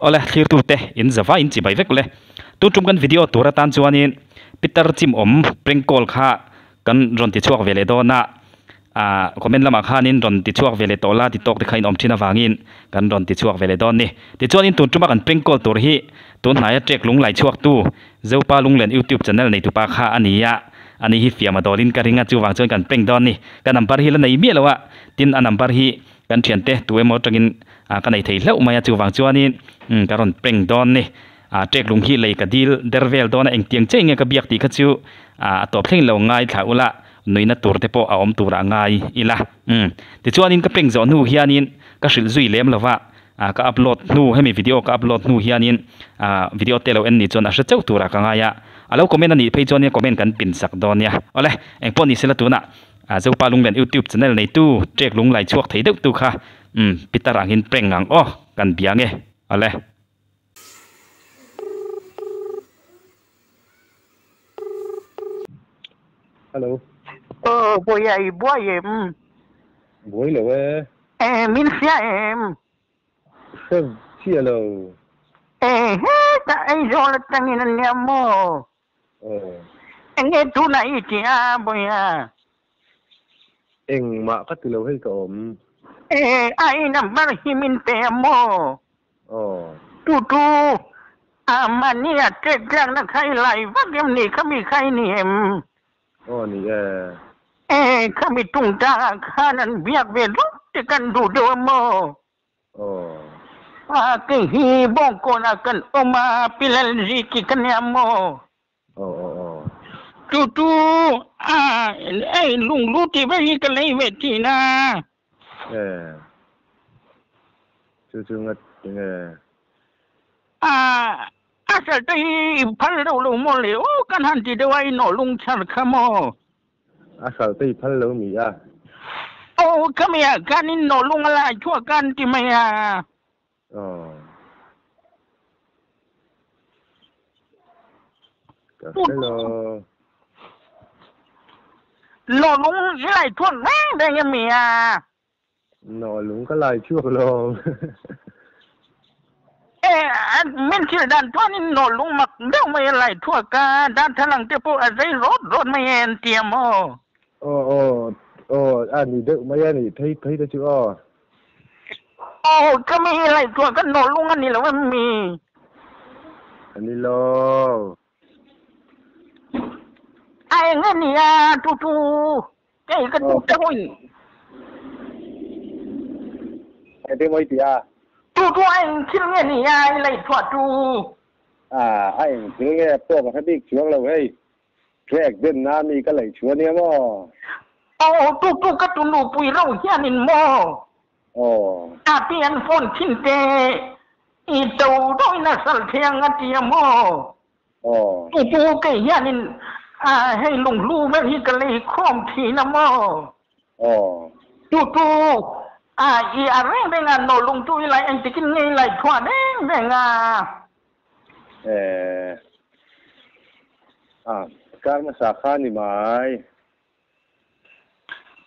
ole thlir tu te in zawa in chi bai vek le tu tum kan video tura tan chuanin Peter chim prank call kha kan ron ti chuak vele do na comment lama khanin ron ti chuak vele tola ti tok te khain thina wangin kan ron ti chuak vele don ni ti chuanin tu tuma kan prank call tur hi tu hnaya trek lung lai chuak tu zopa lunglen YouTube channel nei tu pa kha ania ani hi fiama dolin ka ringa chu wang chon kan prank don ni kan number hi la nei mi lawa tin an number hi kan thian te tu emo tangin ka nei thei hlau maya chu wang chuanin ka ron prank don ni trek lung hi lei ka dil dervel don eng tiang cheng ka biak ti kha chu top thleng lo ngai thla ula noina tur te po a om tura ngai ila ti chuanin ka prank zon hu hianin ka hril zui lem lawa ka upload nu hemi video ka upload nu hianin video te lo en ni chon a hre chau tura ka ngaya alo comment ani phei chon comment kan pin sak don ya ole eng pon ni sela tuna zopa lunglen YouTube channel nei tu trek lung lai chuak thei deuh tu kha Peter angin prank ang kan biange ole Hello. Boy ai boy em. Boy là quê. Min xia em. Sao chia lầu. Ta ai rồi là tăng in nhà mò. Anh nghe chú này chị boy à. Anh mà cắt từ lâu hay cậu. Ai nằm bắt hi min te mò. Tu. Mà ni chết răng nó khai lại vắt em ni không bị khai ni em. Ni kami tungta kanan biak belok tekan duduk mo. Ke hibong ko na kan oma pilal ziki kanya mo. Tutu lung luti bagi kalai beti na. Cucu ngat dengar. Asal tadi pal lu mo le kan hanti dewai no lung char kamo. Asal tadi pal lu mi ya. Kami kan in no lung ala chua kan ti maya. Hello. No lung lại chua ngang đây em mi à. No lung cái lại chua lo. Min chưa đàn thoa nên nổ lung mặc đâu mà lại thua cả đàn thằng lăng tiếp ở dây rốt mà em tiêm anh đi đâu mà anh thấy đó chứ cái mi lại thua cái nổ lung anh đi là em mi anh đi lo ai nghe nè tu cái tu thôi anh đi mấy tia tu anh chưa nghe nè ai lại thua tu anh chưa nghe tôi mà thấy biết chuông lâu hay trek bên nam đi cái lại chuông nè mò tu cái tu nụ bùi rau kia nên mò tiền phone chín tệ tàu đôi là sẵn thiêng á tiêm mò tu cái kia nên hay lùng lu mấy cái lấy khom thì nè mò tu reng dengan no lung tu lại anh tikin ngay lại thua đen dengan sekarang masakan ni mai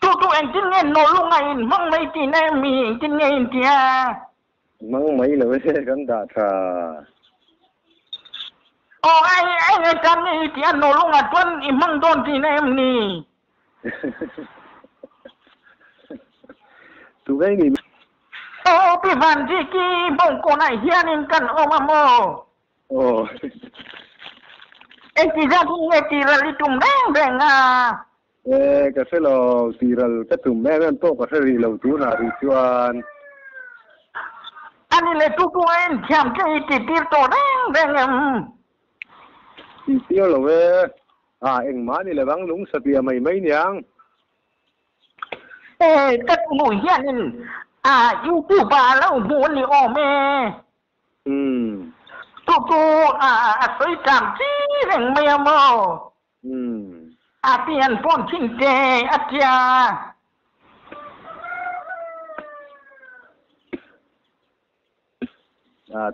tu anh tin ngay no lung ngay mong mấy tin em mi tin ngay tia mong mấy là cái kan đã thà anh kan ngay tia no lung à tuan mong don tin em ni tụi cái gì bị van gì ki bông cô này hiền em cần mò em chỉ ra thu nghe chỉ là đi trùng đen cái phải là chỉ là cái tụm bé nó to cái phải là chú nào đi chuan anh là tu em chạm cái chỉ tiêu to đen em chỉ tiêu là về anh má đi là băng lúng sập bìa mày mấy nhang tất mũi hiền YouTube lâu muốn đi mẹ tu tới cảm chi rằng mẹ mò tiền phone chín tệ cha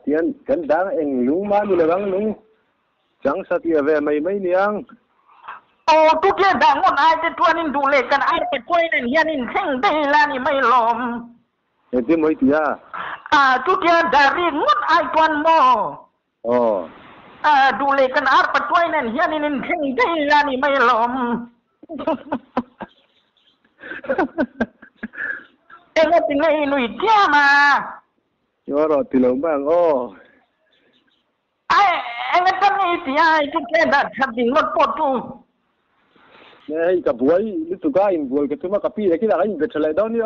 tiền cần đáng anh lúng má đi là băng lúng chẳng sao bìa về mày mấy nhang tu kia đang muốn ai thì tuan in đủ lệ cần ai thì quay nên hiền in thanh đây là ni mấy lòm Ente mấy tia? tu dia dari ngut ai tuan mo dule kan ar patwai nen hian in thing dei yani mai lom ela tingai nui tia ma yo ro ti lo bang ela kan ni tia tu ke da thading lot potu nei ka buai ni tu ga in buai ka tu ma ka pi ki la in be thle do ni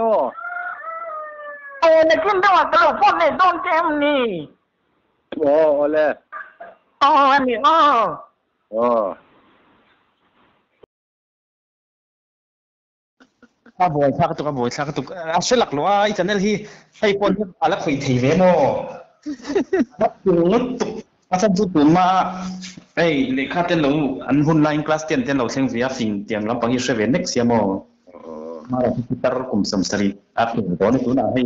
na kin da ka lo pon ne don tem ni le ani ka boy sa ka tu a selak lo ai channel hi hai pon ala khoi thei ve mo bắt tu tu asan tu tu ma ai le kha ten lo an hun line class 10 ten lo seng via fin tiang lam pang hi 7 next year mo ma ra ki tar kum sam sari a tu do ni tu na hai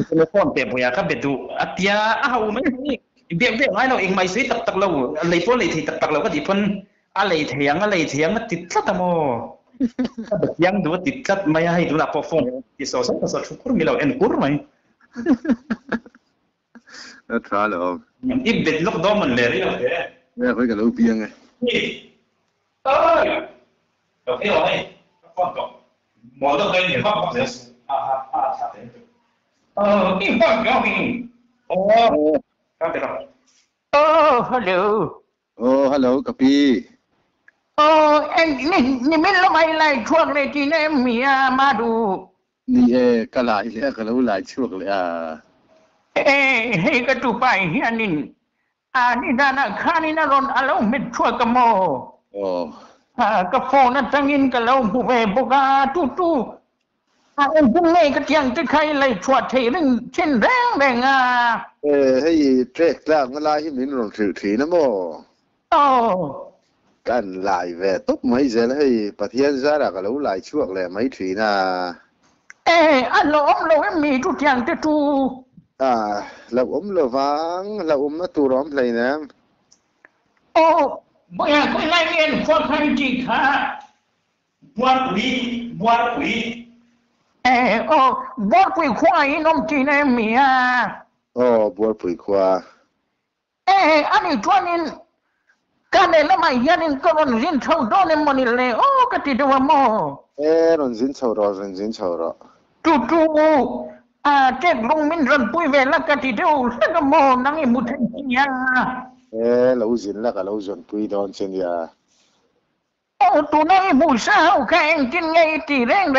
telefon pe boya ka betu atia a hu mai ni be ngai lo eng mai sui tak tak lo lei po lei thei tak tak lo ka di pon a lei thiang ma tit tla ta mo yang du tit tlat mai hai tu na po phone ti so sa chukur mi lo en kur mai nó trả lời ít biệt lúc đó mình lề đi đâu thế nghe phải cái lỗ biếng này ơi đầu tiên rồi con cậu mỗi lần đây thì bắt bắt sẽ cái con kéo mình các bạn hello hello copy anh ni mình lo mai lại chuộc này thì em mía mà đủ ni cái lại cái lỗ lại chuộc lại hey ka tu pai hianin ni dana khani na ron alo mit chua ka mo ka phone na tangin ka lo bu ve boga tu en bung nei ka tiang te khai lai chua thei ring chen reng hey trek la ngala hi min ron thử thí na mo kan lại về tốt mấy giờ hey pathian ra là cái lỗ lại chuộc lại mấy thủy na alo lo em mi tu tiang te tu là vắng là nó tù róm này nè bây giờ có lại viên khoa khăn chị khá buat quỷ khoa ấy nông chị nè mía buat quỷ khoa anh ấy cho nên cái này là mày hiện nên có con dính sâu đó nên mình lệ cái gì đâu mà con dính sâu đó tu chết lông mình rần bụi về là cái gì đâu là cái mồ năng em một thành nhà lâu dính là cái lâu dần bụi đó trên nhà tụi này bụi sao cái anh trên ngay thì rèn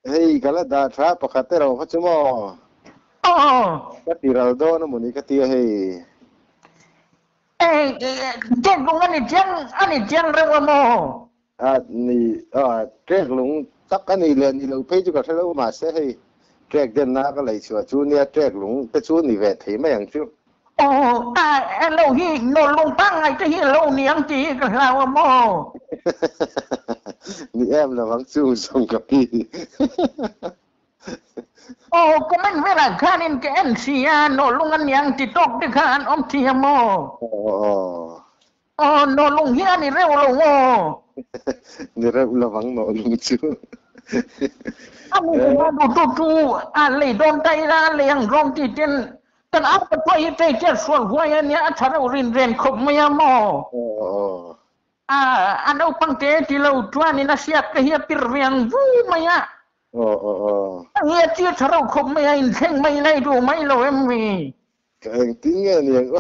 hey cái là đã trả bạc hạt rồi hết chứ mò cái tì rau đó nó muốn cái tì hey chết lông anh ấy chân rồi mò chết lông tắc cái này là lâu phê chứ có thể lâu mà sẽ hey trek den na cái lấy chùa chú nia trek lúng cái chú ni về thấy mấy anh chú lâu hi nô lông tăng ngay cái hi lâu ni anh chị cái nào mà ni em là vắng chú xong cặp đi có mình về là khá nên cái anh xì nô lông anh yang chị tóc đi khá anh ông chị mà nô lông hi anh rêu lông ni rêu là vắng nô lông chú anh tu lấy đòn tay ra liền rong thì trên cái áo cái quay tay trên xuân quay anh nhá thằng nào rin không mấy mò anh đâu bằng thế thì lâu chua nên nó siết cái hiệp tiền riêng vui mấy anh nghe chưa thằng nào không mấy anh xem mấy này đủ mấy lâu em vì cái tiếng nghe nhiều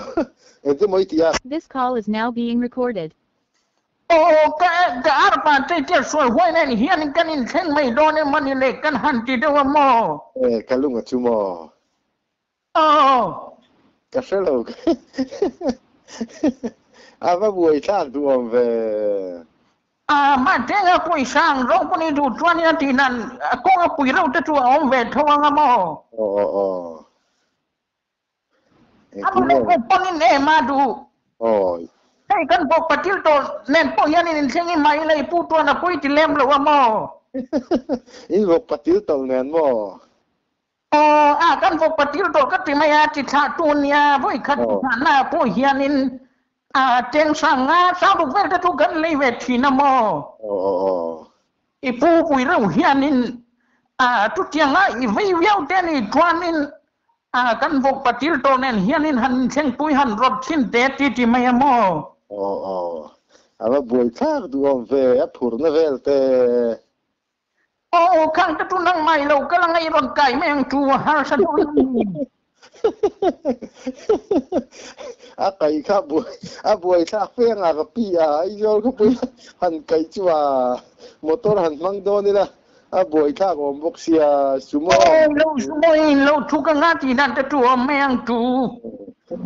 em cứ mấy tia. This call is now being recorded. cái arpa tay trên xuân quay này hiện cái nhìn xem mấy đòn em mà nhìn cái hành thì đâu mò cái lúc mà chú mò cái số lâu mà buổi sáng tụi về mà thế là buổi sáng rồi con đi tụi anh em thì năn con buổi rồi tụi ông về thôi mò anh lấy con đi mà tụi hey kan pok patil to nen po yan in sengi mai lai puto na koi ti lem lo mo in pok patil to nen mo kan pok patil to ka ti mai ti tha tunia voi khat na po yan in teng sanga sa du ve tu kan lai ve thi na mo ipu pui ro yan in ทุกอย่างอีวิวเต้นอีทวานินกันวกปฏิลโตเนนเฮียนินหันเชงปุยหันรถชิ้นเตติที่ไม่มอaber boi thak du om ve a phurna velte khang ta tu nang mai lo ka lang ai ron kai me ang chu har sa du a kai kha boi thak fe nga ka pi ai jol ko pi han kai chua motor han mang do ni la a boi thak om bok sia sumo lo chu ka nga ti nan ta tu me ang chu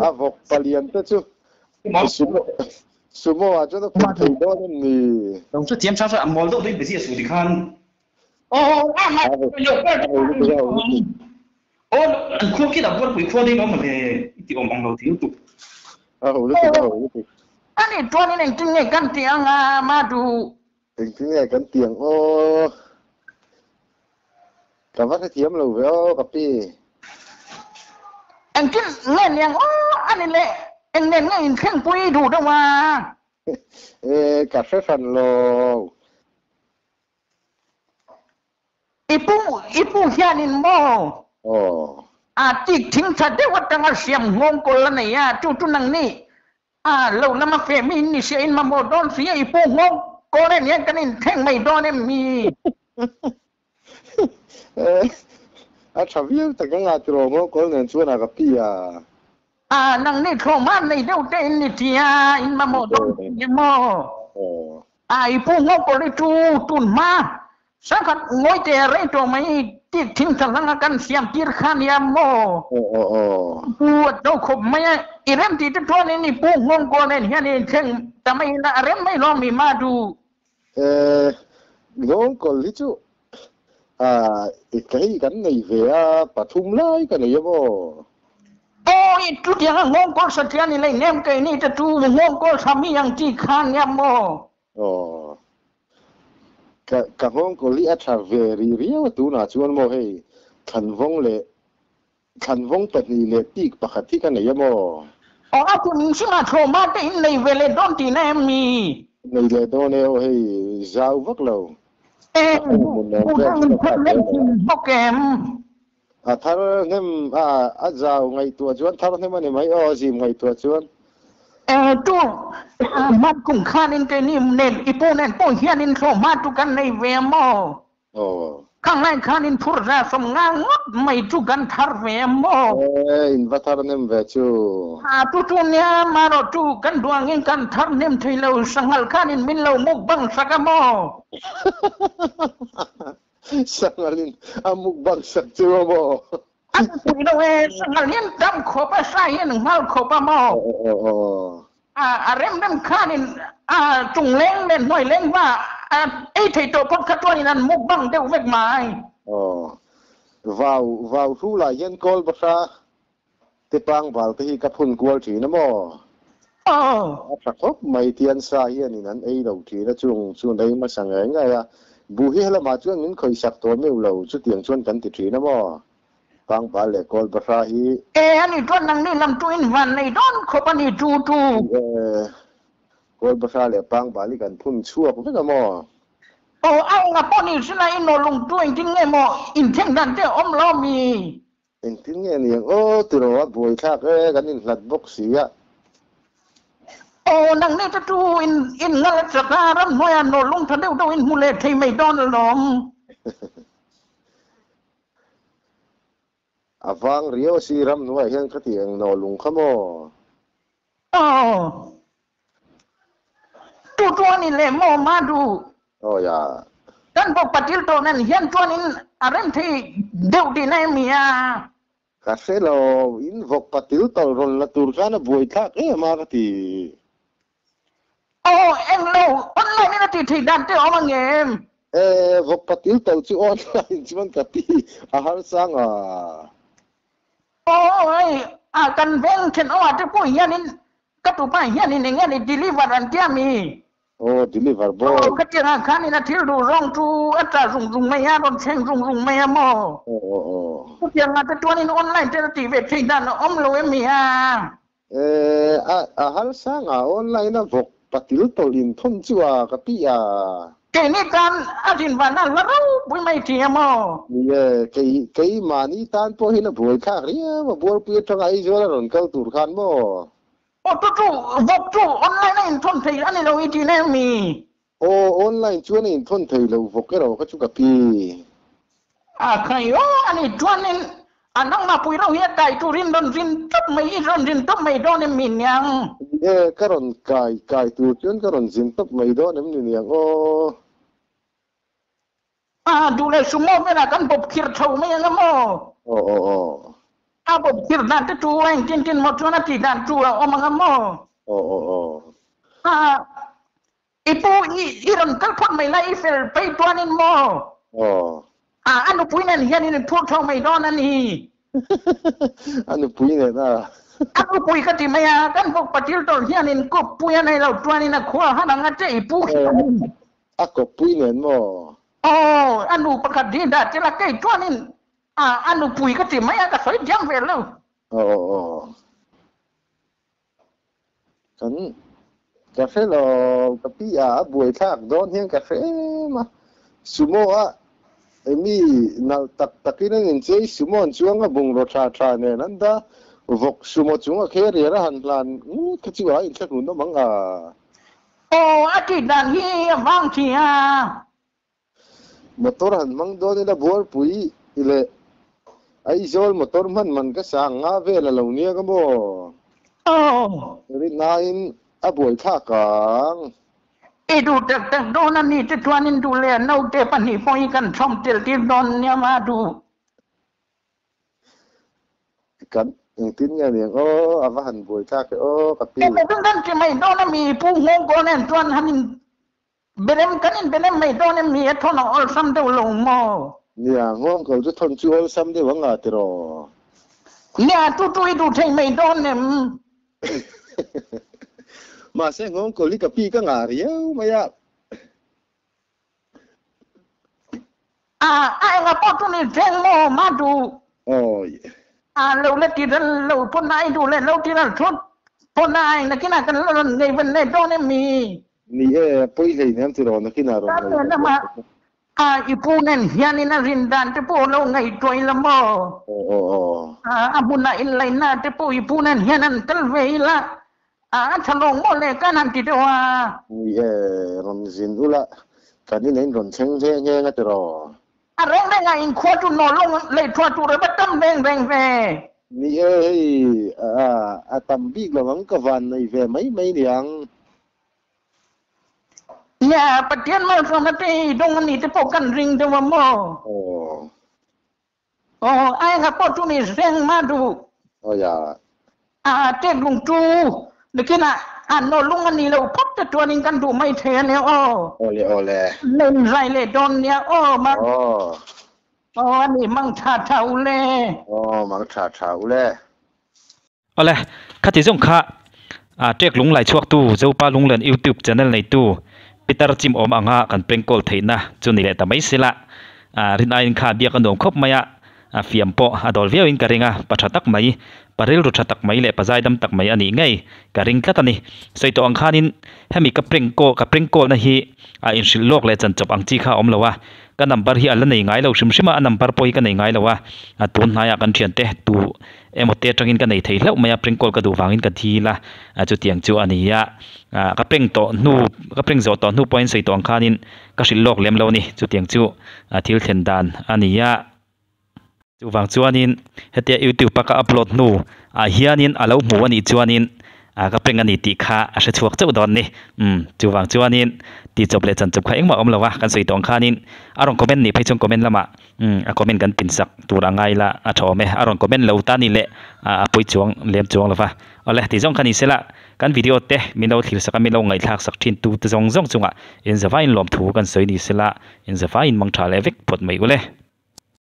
a vok palian ta chu sumo à cho nó không thấy đó nên gì đồng chí tiêm sao ăn món đâu đấy bị gì sủi khan ăn mà khu kia là buôn quỷ khu đây nó mà để thì ông bằng đầu thiếu tục lúc anh ấy cho nên tiếng này căn tiếng mà đủ tiếng này căn tiếng cảm giác cái tiêm lâu với cà phê anh cứ nghe nhàng anh ấy lệ anh nên nghe khen quý đủ đâu mà cà phê phần lô ipu hian in mo tik thing tha de wat tanga siam ngom ko la nei tu nang ni lo lama fe mi ni se in ma mo don sia ipu ngom ko ne ne kan in theng mai don em mi chaviu ta nga tro mo ko nen chu na ka pi nang ni thong man nei deu te in ni tia in ma mo don ni mo ipu ngom ko ri tu maสักคนงอยแต่เรื่องตัวไม่ติดทิ้งทางกันเสียมตีร์ขันยามโม่ปวดเราขบไม่อีเรื่องที่จะทนนี่ปูงงก่อนเนี่ยนี่เช่นแต่ไม่นะเรื่องไม่ลองมีมาดูงงก่อนลิจูอีกใครกันในเวียปทุมไล่กันเนี่ยบ่ยทุกอย่างงงก่อนสัตย์นี่เลยเนมกันนี่จะดูงงก่อนสามียังตีขันยามโม่กะห้องก็ลิอาชาเวรีเรียวตูน่าชวนโมเฮขันวงปัดนี่เลติกปกติกันเนี่ยมั้งคุณมิสิมาโทรมาแต่ในเวลาดอนที่นั่นมีในเวลาดอนเนี่ยเฮ้ยเจ้าวักเราคุณนั่งเล่นโปรแกรมท่าเนี่ยเจ้าไงตัวชวนท่าเนี่ยมันไม่จิมไงตัวชวนtu mat cùng khan in cái niệm nền ipo nền po hiền in so mat tu kan nei ve mo khang lai khan in phur ra som nga ngot mai tu kan thar ve mo in va thar nem ve chu tu nya ma ro tu kan duang in kan thar nem thei lo sangal khan in min lo muk bang sakamo sangal in amuk bang sak chu mo tu no sangal yen dam kho pa sai yen ngal kho pa mo rem đam khanin chung leng lên nói leng và ấy thầy tổ phật khát tuan nan mục băng đều vết mai vào thu lại yên call bớt ra te pang vào te hi ka phun call chỉ nó mò chắc khóc mày tiền sa hiền nan ấy đầu chỉ là chung đấy mà sang ấy ngay bu hi là mà chuan mình khơi sạc tổ mèo lâu chút tiền chuan cần chỉ nó mò pang ba le call bớt ra hi anh ấy tuan năng đi làm tuin van này đón khó pan đi tu call bớt ra le pang ba li cần phun chua cũng cái mò anh là pon đi xin là in lùng tuin chính nghe mò in theng đàn te lo mi in tiếng nghe niệm từ đó buổi khác cái in lật bốc xí năng đi ta tu in ngala chaka ram noi lùng thật đâu in mule thầy mày đón lòng vang rio si ram nuai hian khati ang no lung khamo tu ni le mo ma du ya kan bo patil to nan hian tuan in arem thi deu di nai mia ka se lo in vok patil to ron la tur kana buai thak ma khati em lo online ni ti thi dan te om ngem vok patil to chu online chu man khati har sang kan veng chen te po hian in ka tu pa hian in nge ni deliver an tia mi deliver boy ka tia khan in thil du rong tu ata rung mai ya don cheng rung mai mo ka tia te tuan in online te ti ve thi dan om lo em mi har sang online na vok patil to in thon chu ka pi cái này tan anh tin vào nó là đâu bùi mấy thì mà cái mà ní tan po hin là bùi khác đi mà bùi bùi thằng ấy rồi là rồi câu tụt khăn mà ô tu vọc tu online này thôn thì anh đâu ý thì này mi online chuyên này thôn thì lâu vọc cái đâu có chút cà phê khai anh chuyên này anh đang mà bùi đâu hiện tại tu rin don rin top mấy đó nên mình nhang cái rồi cài tu chuyên cái rồi rin top mấy đó nên mình nhangดูเลยสมมติเวลากันบบคิดเท่าไม่ยังมั้งบบคิดนั่นจะจูเองจริงๆหมดทุกนาทีนั่นจูเอามังมั้งอีปูอีรันกันพ้นไม่ไล่เฟลไปตัวนี้มั้งอันนู้นปุยนั่นเฮียนี่ทั่วเท่าไม่โดนนั่นนี่อันนู้นปุยเนี่ยนะอันนู้นปุยก็ที่ไม่ยังกันพวกปฏิทินเฮียนี่ก็ปุยในเราตัวนี้นะขวาหันงั้นจะอีปูก็ปุยเนี่ยมั้งอันนู้นประกาศดีดัดจะละไก่ตัวนี้อันนู้นปุยก็ที่ไม่ยังก็สวยจังเวลเลยกันกาแฟเรากะปิบวยทากโดนเฮียงกาแฟมาสุโมมีนาตักนั่งเฉยสุโมช่วงบุงรสชาเนี่ยนั่นด้าวกสุโมช่วงแค่เรียร์หันหลังก็จิ๋วอินสักหนุ่มมั้งอาทิตย์นั้นเฮียบางทีmotor han mang do ni la bor pui ile ai zol motor man ka sang nga ve la lo nia ka mo ri nain a boi tha kang e du tak do na ni te twanin du le no te pan ni poi kan thom tel ti don nya ma du kan tin nga ni ava han boi tha ke ka pi e dun dan ti mai do na mi pu ngong ko nen twan hanin belem kanin belem mai do nem mi thon all sam do lo mo nia ngom ko ju thon chu all sam de wanga ti ro nia tu du thai mai do nem ma se ngom ko li ka pi ka nga riu ma ya ai nga po tu ni theng mo ma du lo le ti lo pon nai du le lo ti ran thot pon nai na kina kan lo ngai ven ne do nem mi ni poi le nem ti ro na kina ro ipu nen hian ina rindan te po lo ngai toy la mo abuna in lai na te po ipu nen hian an kal ve la thalong mo le kanan ti de wa ni ron zin ula kan ni nen ron cheng je nge nga ti ro reng da ngai in kho tu no lo le thwa tu re ba tam reng ve ni tam bi lo ang ka van nei ve mai niang ya patien ma sama te dong ni te po kan ring de wa mo ai nga po tu ni reng ma du ya te lung tu de kina no lung ni lo pop te tu ning kan du mai the ne ole len rai le don nia ma ni mang tha thau le mang tha thau le ole khati jong kha tek lung lai chuak tu zo pa lung len YouTube channel nei tu Peter Chim om anga kan prengkol theina chuni le tamai sila rin ain kha bia kan dom khop maya fiam po adol veo in karinga pathatak mai paril ru thatak mai le pazai dam tak mai ani ngai karing tlatani soito ang khanin hemi ka prengkol na hi in shil lok le chan chop ang chi kha om lawa ka number hi ala nei ngai lo shima number poi ka nei ngai lawa tun haya kan thian te tu emote tangin ka nei thei hlau maya prengkol ka du wangin ka thila chu tiang chu ania ka preng zo to nu point sei to ang khanin ka shil lok lem lo ni chu tiang chu thil then dan ania chu wang chuanin hetia YouTube pa ka upload nu hianin alo mu ani chuanin ka preng ani ti kha a se chuak chau don ni chu wang chuanin ti chop le chan chop kha engma om lawa kan sei tong khanin arong comment ni phaichong comment lama a comment kan tin sak tur angai la a thome arong comment lo ta ni le a poi chuang lem chuang lawa ole ti jong khani sela kan video te mino thil saka milo ngai thak sak thin tu te jong chunga in zawain lom thu kan soi ni sela in zawain mang tha le vek pot mai gole